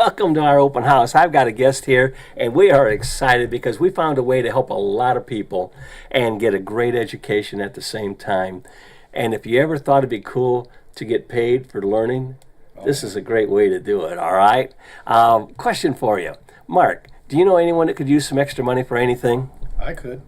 Welcome to our open house. I've got a guest here, and we are excited because we found a way to help a lot of people and get a great education at the same time. And if you ever thought it'd be cool to get paid for learning, this is a great way to do it, all right? Question for you. Mark, do you know anyone that could use some extra money for anything? I could.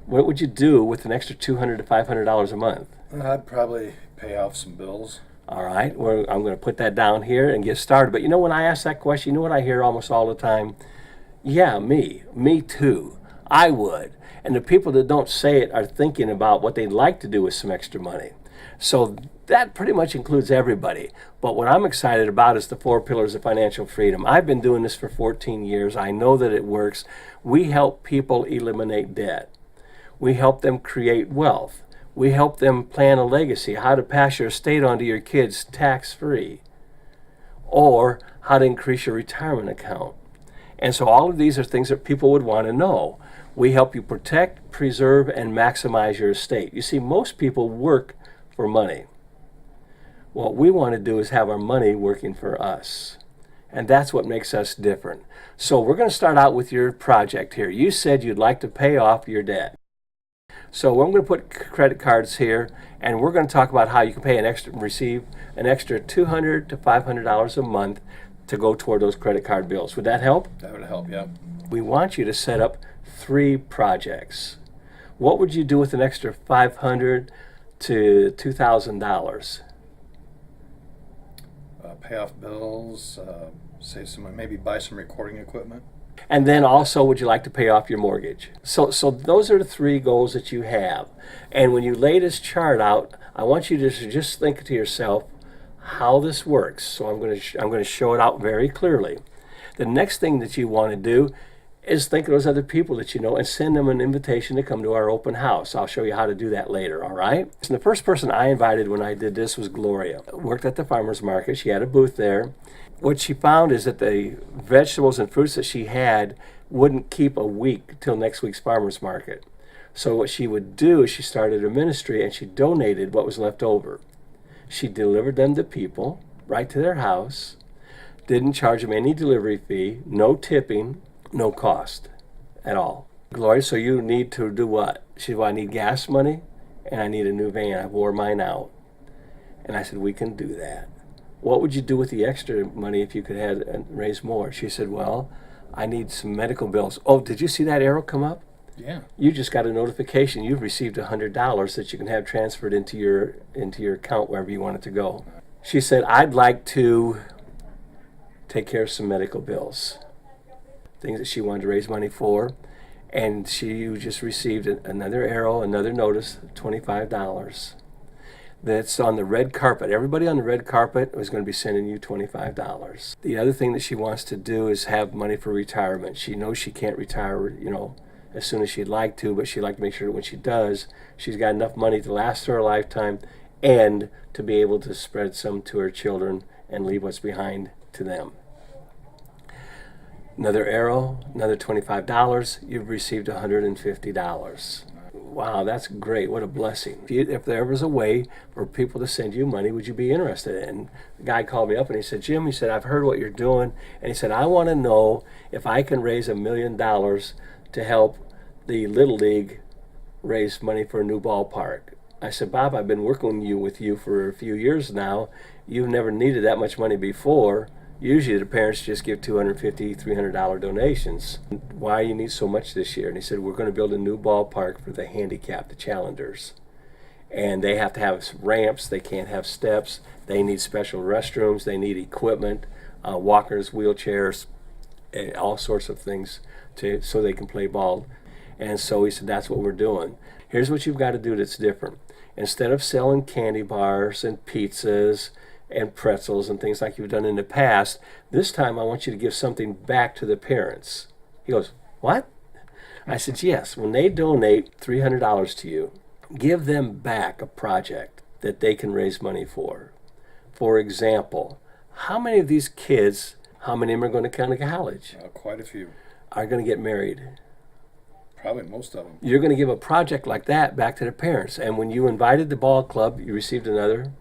What would you do with an extra $200 to $500 a month? I'd probably pay off some bills. All right, well, I'm going to put that down here and get started. But you know, when I ask that question, you know what I hear almost all the time? Yeah, me too. I would. And the people that don't say it are thinking about what they'd like to do with some extra money. So that pretty much includes everybody. But what I'm excited about is the 4 pillars of financial freedom. I've been doing this for 14 years. I know that it works. We help people eliminate debt. We help them create wealth. We help them plan a legacy, how to pass your estate on to your kids tax-free, or how to increase your retirement account. And so all of these are things that people would want to know. We help you protect, preserve, and maximize your estate. You see, most people work for money. What we want to do is have our money working for us. And that's what makes us different. So we're going to start out with your project here. You said you'd like to pay off your debt. So I'm going to put credit cards here, and we're going to talk about how you can receive an extra $200 to $500 a month to go toward those credit card bills. Would that help? That would help, yeah. We want you to set up 3 projects. What would you do with an extra $500 to $2,000? Pay off bills, save some money, maybe buy some recording equipment. And then also, would you like to pay off your mortgage? So those are the 3 goals that you have. And when you lay this chart out, I want you to just think to yourself how this works. So I'm going to show it out very clearly. The next thing that you want to do is think of those other people that you know and send them an invitation to come to our open house. I'll show you how to do that later, all right? So the first person I invited when I did this was Gloria. Worked at the farmer's market. She had a booth there. What she found is that the vegetables and fruits that she had wouldn't keep a week till next week's farmer's market. So what she would do is she started a ministry and she donated what was left over. She delivered them to people right to their house, didn't charge them any delivery fee, no tipping, no cost at all. Gloria, so you need to do what? She said, well, I need gas money and I need a new van. I wore mine out. And I said, we can do that. What would you do with the extra money if you could raise more? She said, well, I need some medical bills. Oh, did you see that arrow come up? Yeah. You just got a notification. You've received $100 that you can have transferred into your account wherever you want it to go. She said, I'd like to take care of some medical bills, things that she wanted to raise money for. And you just received another arrow, another notice, $25. That's on the red carpet. Everybody on the red carpet is going to be sending you $25. The other thing that she wants to do is have money for retirement. She knows she can't retire, as soon as she'd like to, but she'd like to make sure that when she does, she's got enough money to last her lifetime and to be able to spread some to her children and leave what's behind to them. Another arrow, another $25. You've received $150. Wow, that's great. What a blessing. If there was a way for people to send you money, would you be interested in it? And the guy called me up and he said, Jim, I've heard what you're doing. And he said, I want to know if I can raise $1 million to help the Little League raise money for a new ballpark. I said, Bob, I've been working with you for a few years now. You've never needed that much money before. Usually the parents just give $250, $300 donations. Why you need so much this year? And he said, we're going to build a new ballpark for the handicapped, the challengers. And they have to have ramps. They can't have steps. They need special restrooms. They need equipment, walkers, wheelchairs, all sorts of things so they can play ball. And so he said, that's what we're doing. Here's what you've got to do that's different. Instead of selling candy bars and pizzas and pretzels and things like you've done in the past, this time I want you to give something back to the parents. He goes, what? I said, yes. When they donate $300 to you, give them back a project that they can raise money for. For example, how many of these kids, how many of them are going to come to college? Quite a few. Are going to get married? Probably most of them. You're going to give a project like that back to the parents. And when you invited the ball club, you received another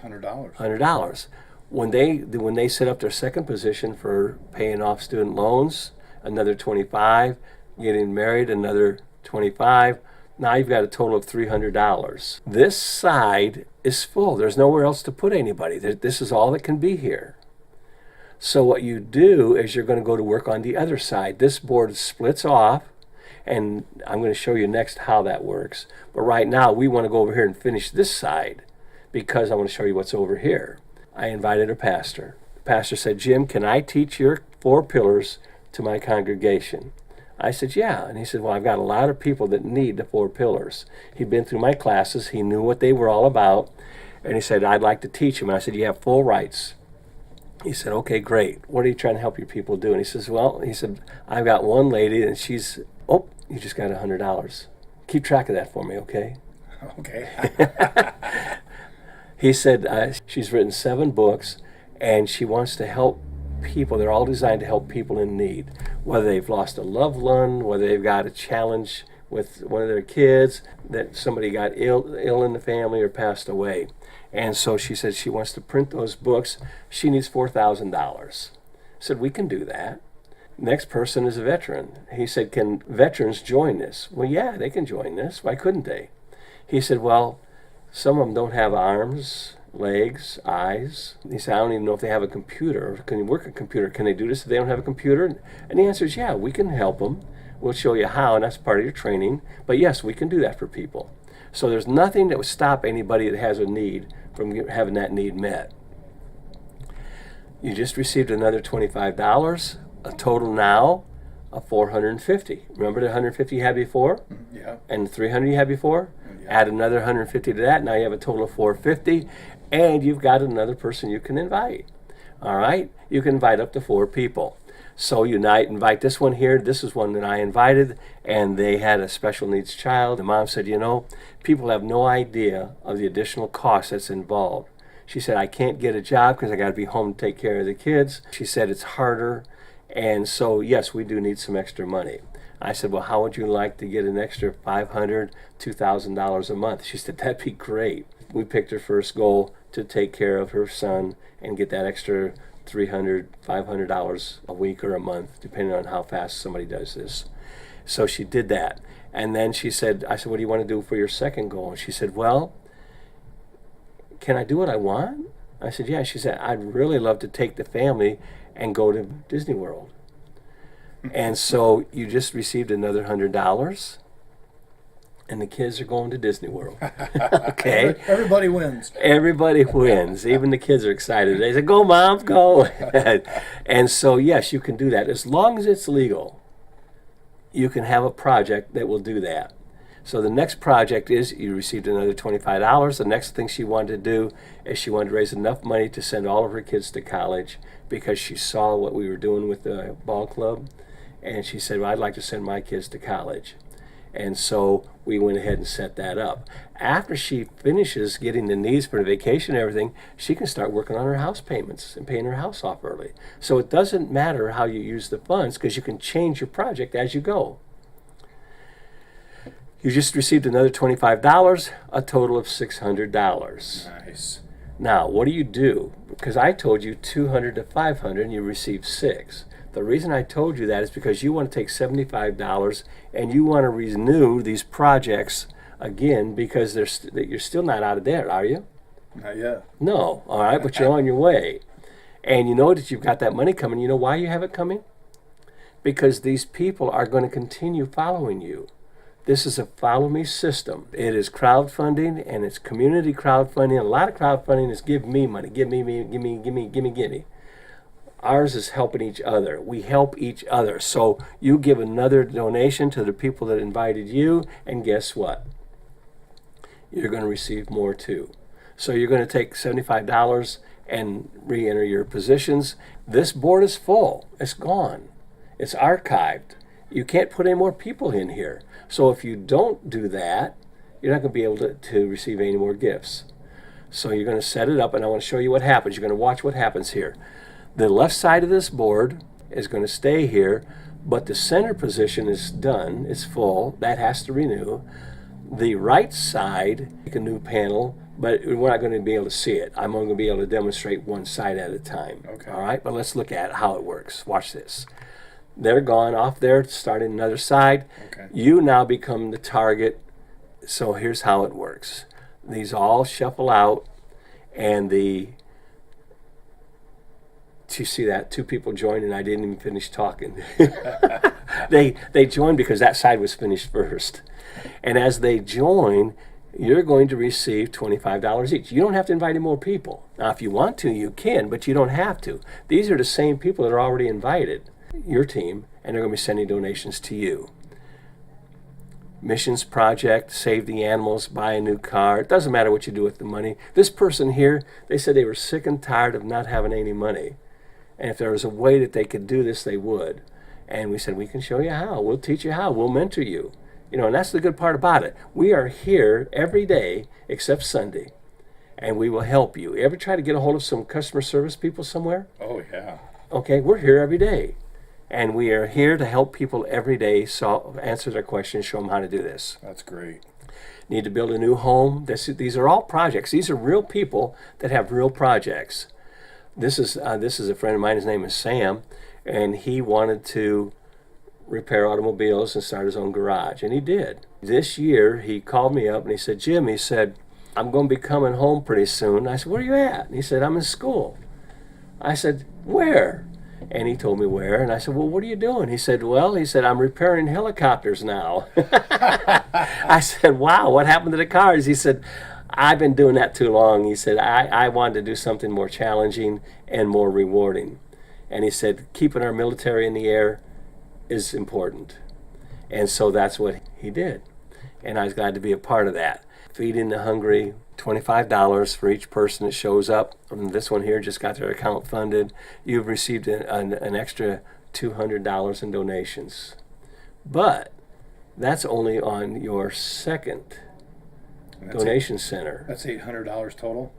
$100. $100. When they set up their second position for paying off student loans, another 25, getting married, another 25. Now you've got a total of $300. This side is full. There's nowhere else to put anybody. This is all that can be here. So what you do is you're going to go to work on the other side. This board splits off, and I'm going to show you next how that works. But right now we want to go over here and finish this side because I want to show you what's over here. I invited a pastor. The pastor said, Jim, can I teach your 4 pillars to my congregation? I said, yeah. And he said, well, I've got a lot of people that need the 4 pillars. He'd been through my classes. He knew what they were all about. And he said, I'd like to teach them. And I said, you have full rights. He said, okay, great. What are you trying to help your people do? And he says, well, he said, I've got one lady and she's, oh, you just got $100. Keep track of that for me, okay? Okay. He said she's written 7 books and she wants to help people. They're all designed to help people in need, whether they've lost a loved one, whether they've got a challenge with one of their kids, that somebody got ill in the family or passed away. And so she said she wants to print those books. She needs $4,000. I said, we can do that. Next person is a veteran. He said, can veterans join this? Well, yeah, they can join this. Why couldn't they? He said, well, some of them don't have arms, legs, eyes. He said, I don't even know if they have a computer. Can you work a computer? Can they do this if they don't have a computer? And the answer is, yeah, we can help them. We'll show you how, and that's part of your training. But yes, we can do that for people. So there's nothing that would stop anybody that has a need from having that need met. You just received another $25, a total now of $450. Remember the $150 you had before? Yeah. And the $300 you had before? Yeah. Add another $150 to that. Now you have a total of $450, and you've got another person you can invite. All right? You can invite up to 4 people. So you invite this one here. This is one that I invited, and they had a special needs child. The mom said, you know, people have no idea of the additional cost that's involved. She said, I can't get a job because I got to be home to take care of the kids. She said it's harder, and so yes, we do need some extra money. I said, well, how would you like to get an extra $500, $2,000 a month? She said, that'd be great. We picked her first goal to take care of her son and get that extra $300, $500 a week or a month, depending on how fast somebody does this. So she did that. And then she said, I said, what do you want to do for your second goal? And she said, well, can I do what I want? I said, yeah. She said, I'd really love to take the family and go to Disney World. And so you just received another $100, and the kids are going to Disney World. Okay? Everybody wins. Everybody wins. Even the kids are excited. They say, go, Mom, go. And so, yes, you can do that. As long as it's legal, you can have a project that will do that. So the next project is you received another $25. The next thing she wanted to do is she wanted to raise enough money to send all of her kids to college because she saw what we were doing with the ball club. And she said, well, I'd like to send my kids to college. And so we went ahead and set that up. After she finishes getting the needs for the vacation and everything, she can start working on her house payments and paying her house off early. So it doesn't matter how you use the funds because you can change your project as you go. You just received another $25, a total of $600. Nice. Now, what do you do? Because I told you $200 to $500 and you received $6. The reason I told you that is because you want to take $75 and you want to renew these projects again because you're still not out of debt, are you? Not yet. No. All right, but you're on your way. And you know that you've got that money coming. You know why you have it coming? Because these people are going to continue following you. This is a follow me system. It is crowdfunding and it's community crowdfunding. A lot of crowdfunding is give me money, give me. Ours is helping each other. We help each other. So you give another donation to the people that invited you, and guess what? You're going to receive more too. So you're going to take $75 and re-enter your positions. This board is full. It's gone. It's archived. You can't put any more people in here. So if you don't do that, you're not going to be able to receive any more gifts. So you're going to set it up, and I want to show you what happens. You're going to watch what happens here. The left side of this board is going to stay here, but the center position is done. It's full. That has to renew. The right side, make a new panel, but we're not going to be able to see it. I'm only going to be able to demonstrate one side at a time. Okay. All right, but let's look at how it works. Watch this. They're gone off there, starting another side. Okay. You now become the target. So here's how it works. These all shuffle out, and you see that? Two people joined, and I didn't even finish talking. They joined because that side was finished first. And as they join, you're going to receive $25 each. You don't have to invite any more people. Now, if you want to, you can, but you don't have to. These are the same people that are already invited, your team, and they're going to be sending donations to you. Missions project, save the animals, buy a new car. It doesn't matter what you do with the money. This person here, they said they were sick and tired of not having any money. And if there was a way that they could do this, they would. And we said, we can show you how. We'll teach you how. We'll mentor you. You know, and that's the good part about it. We are here every day except Sunday, and we will help you. Ever try to get a hold of some customer service people somewhere? Oh, yeah. Okay, we're here every day, and we are here to help people every day answer their questions, show them how to do this. That's great. Need to build a new home? These are all projects. These are real people that have real projects. This is a friend of mine. His name is Sam, and he wanted to repair automobiles and start his own garage, and he did. This year, he called me up and he said, Jim, he said, I'm going to be coming home pretty soon. I said, where are you at? And he said, I'm in school. I said, where? And he told me where, and I said, well, what are you doing? He said, I'm repairing helicopters now. I said, wow, what happened to the cars? He said, I've been doing that too long. He said, I wanted to do something more challenging and more rewarding. And he said, keeping our military in the air is important. And so that's what he did. And I was glad to be a part of that. Feeding the hungry, $25 for each person that shows up. And this one here just got their account funded. You've received an extra $200 in donations. But that's only on your second donation center. That's $800 total?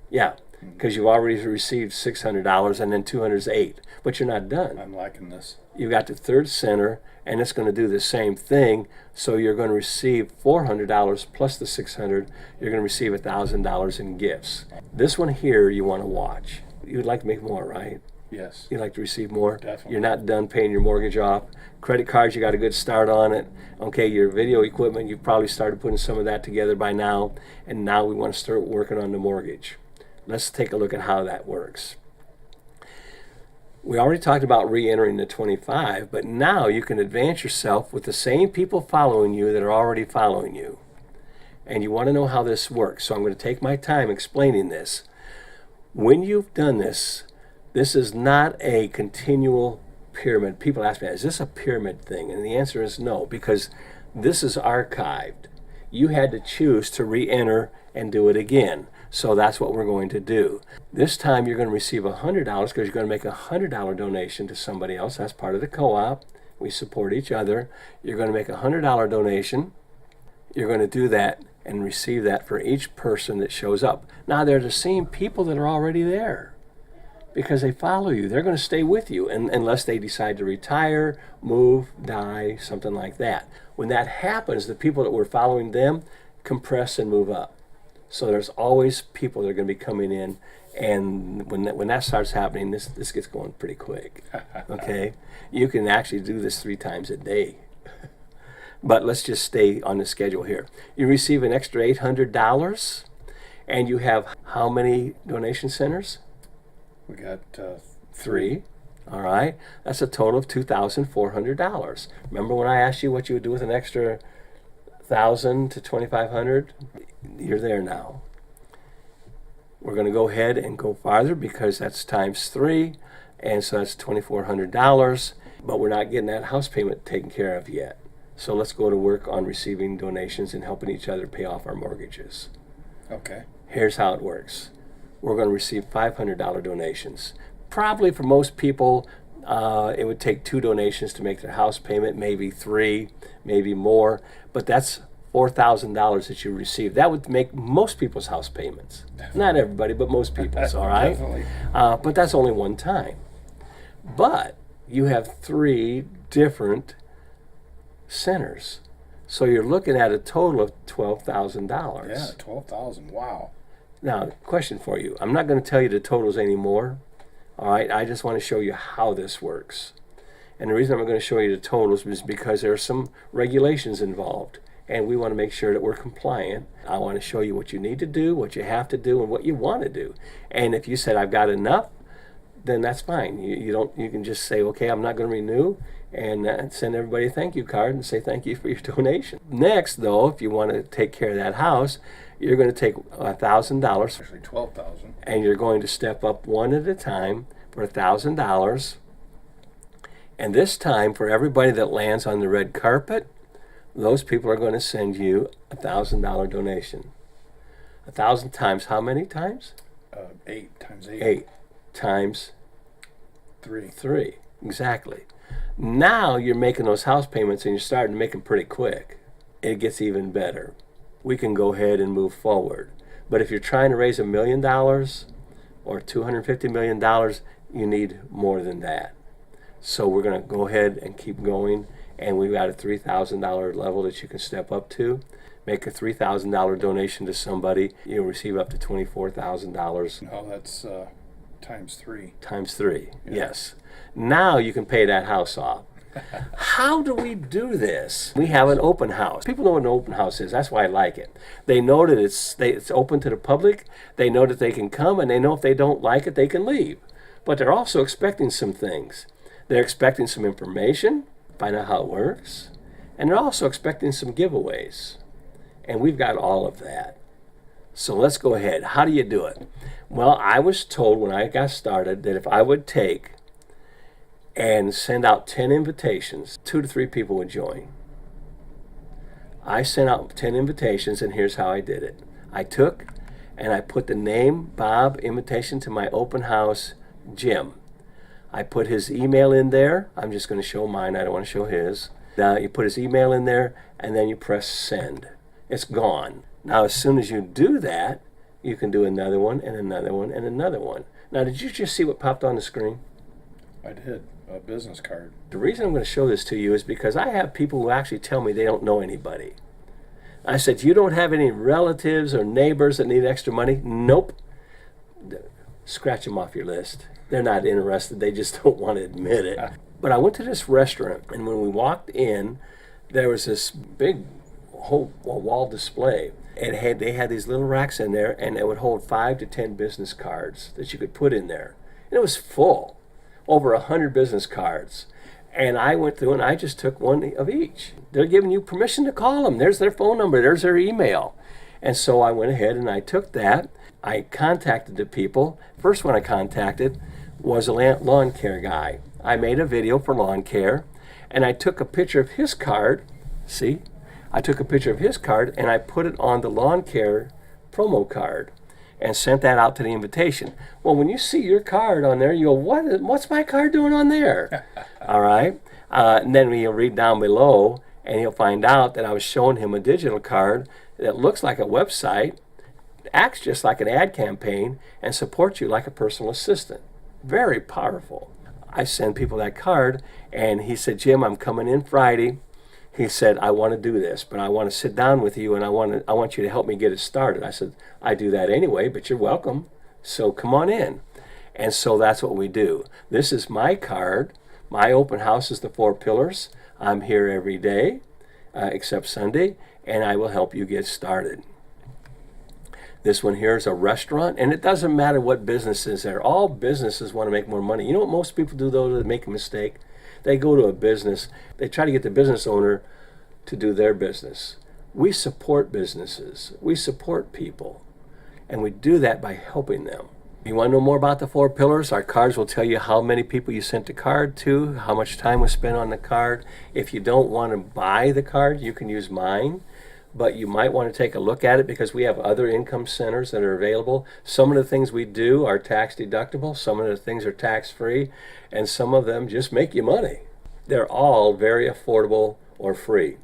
Yeah, because you've already received $600 and then 200 is $800. But you're not done. I'm liking this. You've got the third center, and it's going to do the same thing. So you're going to receive $400 plus the $600. You're going to receive $1,000 in gifts. This one here you want to watch. You'd like to make more, right? Yes. You'd like to receive more? Definitely. You're not done paying your mortgage off. Credit cards, you got a good start on it. Okay, your video equipment, you've probably started putting some of that together by now. And now we want to start working on the mortgage. Let's take a look at how that works. We already talked about re-entering the 25, but now you can advance yourself with the same people following you that are already following you. And you want to know how this works, so I'm going to take my time explaining this. When you've done this, this is not a continual pyramid. People ask me, is this a pyramid thing? And the answer is no, because this is archived. You had to choose to re-enter and do it again. So that's what we're going to do. This time you're going to receive $100 because you're going to make a $100 donation to somebody else. That's part of the co-op. We support each other. You're going to make a $100 donation. You're going to do that and receive that for each person that shows up. Now they're the same people that are already there because they follow you. They're going to stay with you unless they decide to retire, move, die, something like that. When that happens, the people that were following them compress and move up. So there's always people that are going to be coming in, and when that starts happening, this gets going pretty quick. Okay, you can actually do this 3 times a day. But let's just stay on the schedule here. You receive an extra $800, and you have how many donation centers? We got 3. All right, that's a total of $2,400. Remember when I asked you what you would do with an extra $1,000 to $2,500? You're there now. We're going to go ahead and go farther because that's times 3, and so that's $2,400, but we're not getting that house payment taken care of yet. So let's go to work on receiving donations and helping each other pay off our mortgages. Okay. Here's how it works. We're going to receive $500 donations. Probably for most people, it would take 2 donations to make their house payment, maybe 3, maybe more, but that's $4,000 that you receive. That would make most people's house payments. Not everybody, but most people's, all right? Definitely. But that's only one time. But you have 3 different centers. So you're looking at a total of $12,000. Yeah, 12,000. Wow. Now, question for you. I'm not going to tell you the totals anymore. All right, I just want to show you how this works. And the reason I'm going to show you the totals is because there are some regulations involved, and we want to make sure that we're compliant. I want to show you what you need to do, what you have to do, and what you want to do. And if you said I've got enough, then that's fine. You can just say, okay, I'm not going to renew, and send everybody a thank you card and say thank you for your donation. Next, though, if you want to take care of that house, you're going to take $1,000. Actually, 12,000. And you're going to step up one at a time for $1,000. And this time, for everybody that lands on the red carpet, those people are going to send you a $1,000 donation. 1,000 times how many times? 8 times 8. 8 times 3. 3. Exactly. Now you're making those house payments and you're starting to make them pretty quick. It gets even better. We can go ahead and move forward. But if you're trying to raise $1 million or $250 million, you need more than that. So we're going to go ahead and keep going, and we've got a $3,000 level that you can step up to. Make a $3,000 donation to somebody, you'll receive up to $24,000. No, that's times 3. Times 3, Yeah. yes. Now you can pay that house off. How do we do this? We have an open house. People know what an open house is. That's why I like it. They know that it's open to the public. They know that they can come, and they know if they don't like it, they can leave. But they're also expecting some things. They're expecting some information, find out how it works, and they're also expecting some giveaways. And we've got all of that. So let's go ahead. How do you do it? Well, I was told when I got started that if I would take and send out 10 invitations, 2 to 3 people would join. I sent out 10 invitations, and here's how I did it. I took and I put the name Bob invitation to my open house, Jim. I put his email in there. I'm just going to show mine. I don't want to show his. Now you put his email in there, and then you press send. It's gone. Now as soon as you do that, you can do another one and another one and another one. Now did you just see what popped on the screen? I did. A business card. The reason I'm going to show this to you is because I have people who actually tell me they don't know anybody. I said, you don't have any relatives or neighbors that need extra money? Nope. Scratch them off your list. They're not interested. They just don't want to admit it. But I went to this restaurant, and when we walked in, there was this big whole wall display. They had these little racks in there, and it would hold 5 to 10 business cards that you could put in there. And it was full, over 100 business cards. And I went through and I just took one of each. They're giving you permission to call them. There's their phone number. There's their email. And so I went ahead and I took that. I contacted the people. First one I contacted was a lawn care guy. I made a video for lawn care, and I took a picture of his card. See? I took a picture of his card and I put it on the lawn care promo card and sent that out to the invitation. Well, when you see your card on there, you go, what's my card doing on there? All right? And then he'll read down below, and he'll find out that I was showing him a digital card that looks like a website, acts just like an ad campaign, and supports you like a personal assistant. Very powerful. I send people that card, and he said, Jim, I'm coming in Friday. He said, I want to do this, but I want to sit down with you, and I want you to help me get it started. I said, I do that anyway, but you're welcome. So come on in. And so that's what we do. This is my card. My open house is the 4 Pillars. I'm here every day, except Sunday, and I will help you get started. This one here is a restaurant, and it doesn't matter what business is there. All businesses want to make more money. You know what most people do, though, to make a mistake? They go to a business, they try to get the business owner to do their business. We support businesses. We support people. And we do that by helping them. You want to know more about the 4 Pillars? Our cards will tell you how many people you sent the card to, how much time was spent on the card. If you don't want to buy the card, you can use mine. But you might want to take a look at it because we have other income centers that are available. Some of the things we do are tax deductible. Some of the things are tax free. And some of them just make you money. They're all very affordable or free.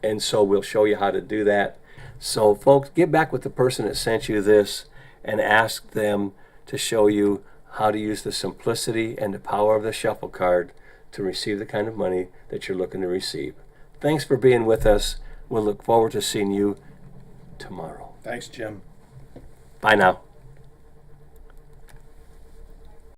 And so we'll show you how to do that. So folks, get back with the person that sent you this and ask them to show you how to use the simplicity and the power of the shuffle card to receive the kind of money that you're looking to receive. Thanks for being with us. We'll look forward to seeing you tomorrow. Thanks, Jim. Bye now.